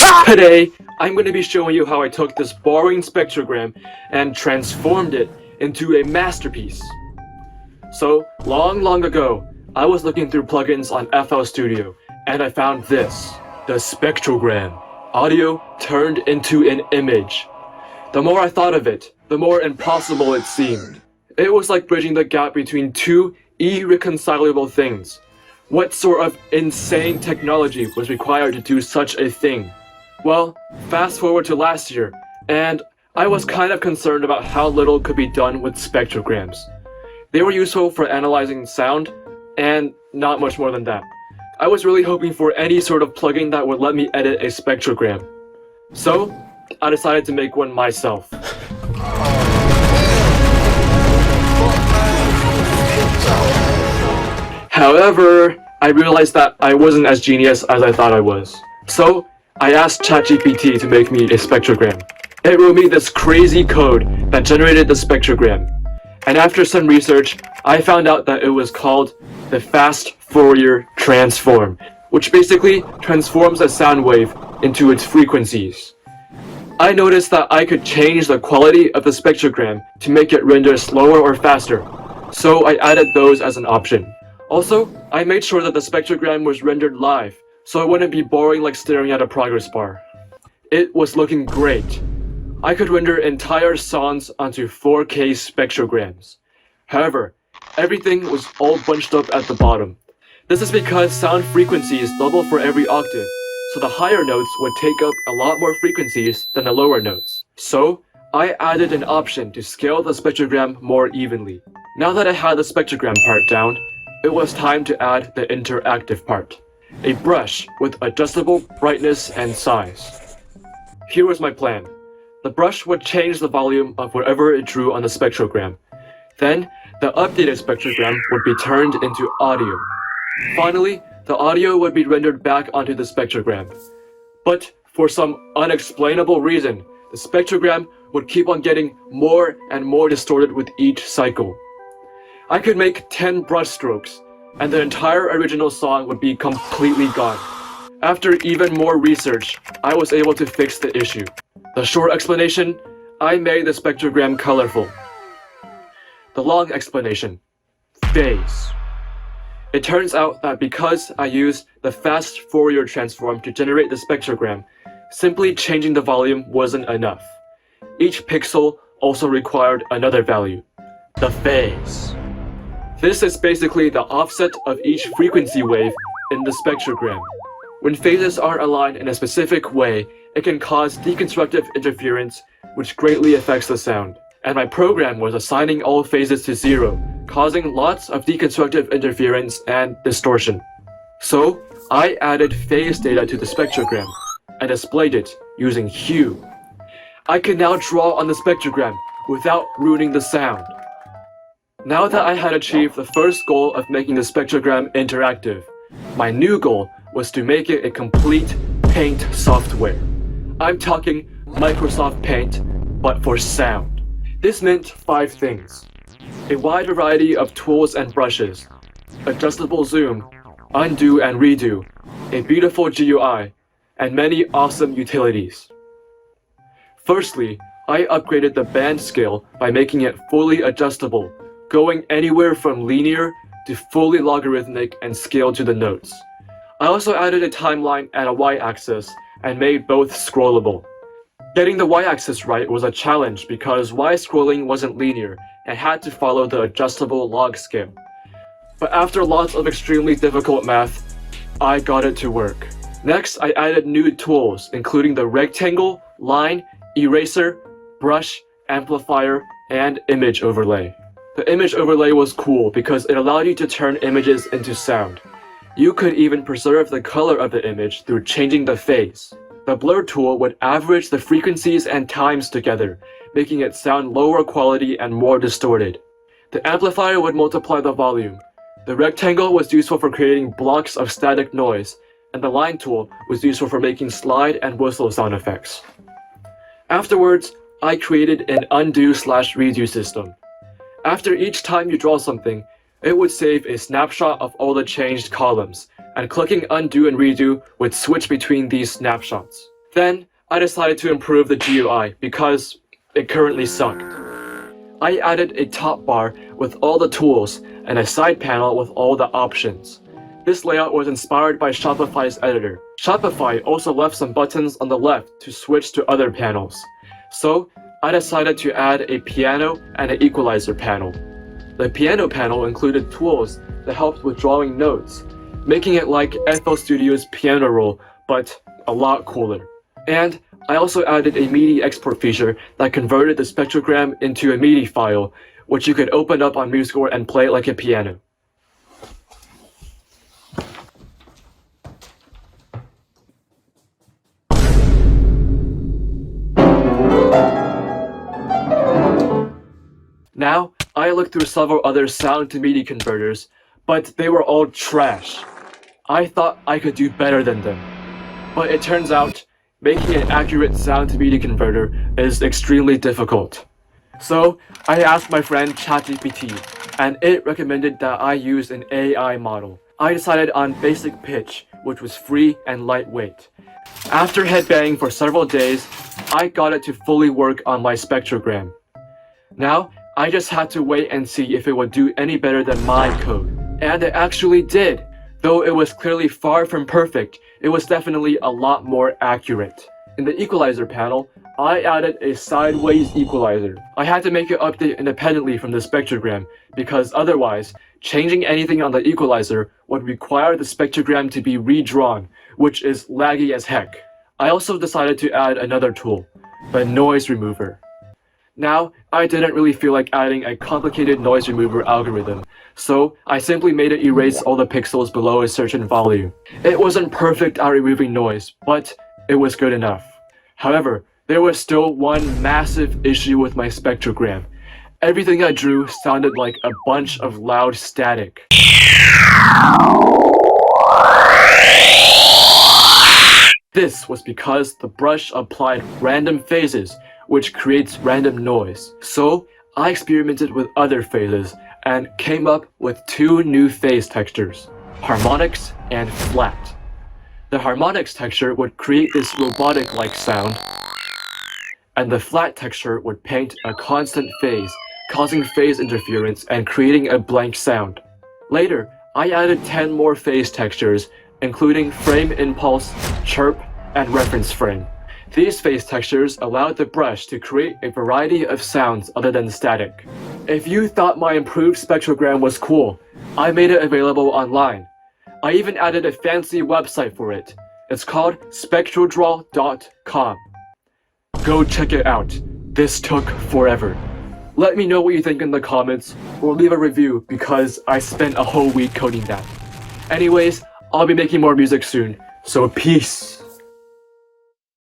Today, I'm going to be showing you how I took this boring spectrogram and transformed it into a masterpiece. So, long ago, I was looking through plugins on FL Studio, and I found this, the Spectrogram, audio turned into an image. The more I thought of it, the more impossible it seemed. It was like bridging the gap between two irreconcilable things. What sort of insane technology was required to do such a thing? Well, fast forward to last year, and I was kind of concerned about how little could be done with spectrograms. They were useful for analyzing sound, and not much more than that. I was really hoping for any sort of plugin that would let me edit a spectrogram. So, I decided to make one myself. However, I realized that I wasn't as genius as I thought I was. So, I asked ChatGPT to make me a spectrogram. It wrote me this crazy code that generated the spectrogram. And after some research, I found out that it was called the fast Fourier transform, which basically transforms a sound wave into its frequencies. I noticed that I could change the quality of the spectrogram to make it render slower or faster, so I added those as an option. Also, I made sure that the spectrogram was rendered live, so it wouldn't be boring like staring at a progress bar. It was looking great. I could render entire songs onto 4K spectrograms. However, everything was all bunched up at the bottom. This is because sound frequencies double for every octave, so the higher notes would take up a lot more frequencies than the lower notes. So, I added an option to scale the spectrogram more evenly. Now that I had the spectrogram part down, it was time to add the interactive part. A brush with adjustable brightness and size. Here was my plan. The brush would change the volume of whatever it drew on the spectrogram. Then, the updated spectrogram would be turned into audio. Finally, the audio would be rendered back onto the spectrogram. But for some unexplainable reason, the spectrogram would keep on getting more and more distorted with each cycle. I could make 10 brush strokes, and the entire original song would be completely gone. After even more research, I was able to fix the issue. The short explanation, I made the spectrogram colorful. The long explanation, phase. It turns out that because I used the fast Fourier transform to generate the spectrogram, simply changing the volume wasn't enough. Each pixel also required another value, the phase. This is basically the offset of each frequency wave in the spectrogram. When phases are aligned in a specific way, it can cause deconstructive interference, which greatly affects the sound. And my program was assigning all phases to 0, causing lots of deconstructive interference and distortion. So, I added phase data to the spectrogram and displayed it using hue. I can now draw on the spectrogram without ruining the sound. Now that I had achieved the first goal of making the spectrogram interactive, my new goal was to make it a complete paint software. I'm talking Microsoft Paint, but for sound. This meant 5 things. A wide variety of tools and brushes, adjustable zoom, undo and redo, a beautiful GUI, and many awesome utilities. Firstly, I upgraded the band scale by making it fully adjustable, going anywhere from linear to fully logarithmic and scaled to the notes. I also added a timeline and a y-axis and made both scrollable. Getting the y-axis right was a challenge because y-scrolling wasn't linear and had to follow the adjustable log scale. But after lots of extremely difficult math, I got it to work. Next, I added new tools, including the rectangle, line, eraser, brush, amplifier, and image overlay. The image overlay was cool because it allowed you to turn images into sound. You could even preserve the color of the image through changing the phase. The blur tool would average the frequencies and times together, making it sound lower quality and more distorted. The amplifier would multiply the volume. The rectangle was useful for creating blocks of static noise, and the line tool was useful for making slide and whistle sound effects. Afterwards, I created an undo/redo system. After each time you draw something, it would save a snapshot of all the changed columns, and clicking undo and redo would switch between these snapshots. Then I decided to improve the GUI because it currently sucked. I added a top bar with all the tools and a side panel with all the options. This layout was inspired by Shopify's editor. Shopify also left some buttons on the left to switch to other panels. So I decided to add a piano and an equalizer panel. The piano panel included tools that helped with drawing notes, making it like FL Studio's piano roll, but a lot cooler. And I also added a MIDI export feature that converted the spectrogram into a MIDI file, which you could open up on MuseScore and play it like a piano. Now, I looked through several other sound to MIDI converters, but they were all trash. I thought I could do better than them. But it turns out, making an accurate sound to MIDI converter is extremely difficult. So, I asked my friend ChatGPT, and it recommended that I use an AI model. I decided on basic pitch, which was free and lightweight. After headbanging for several days, I got it to fully work on my spectrogram. Now, I just had to wait and see if it would do any better than my code. And it actually did! Though it was clearly far from perfect, it was definitely a lot more accurate. In the equalizer panel, I added a sideways equalizer. I had to make it update independently from the spectrogram, because otherwise, changing anything on the equalizer would require the spectrogram to be redrawn, which is laggy as heck. I also decided to add another tool, the noise remover. Now, I didn't really feel like adding a complicated noise remover algorithm, so I simply made it erase all the pixels below a certain volume. It wasn't perfect at removing noise, but it was good enough. However, there was still one massive issue with my spectrogram. Everything I drew sounded like a bunch of loud static. This was because the brush applied random phases, which creates random noise. So, I experimented with other phases and came up with two new phase textures, harmonics and flat. The harmonics texture would create this robotic-like sound, and the flat texture would paint a constant phase, causing phase interference and creating a blank sound. Later, I added 10 more phase textures, including frame impulse, chirp, and reference frame. These phase textures allowed the brush to create a variety of sounds other than static. If you thought my improved spectrogram was cool, I made it available online. I even added a fancy website for it. It's called spectrodraw.com. Go check it out. This took forever. Let me know what you think in the comments, or leave a review because I spent a whole week coding that. Anyways, I'll be making more music soon, so peace!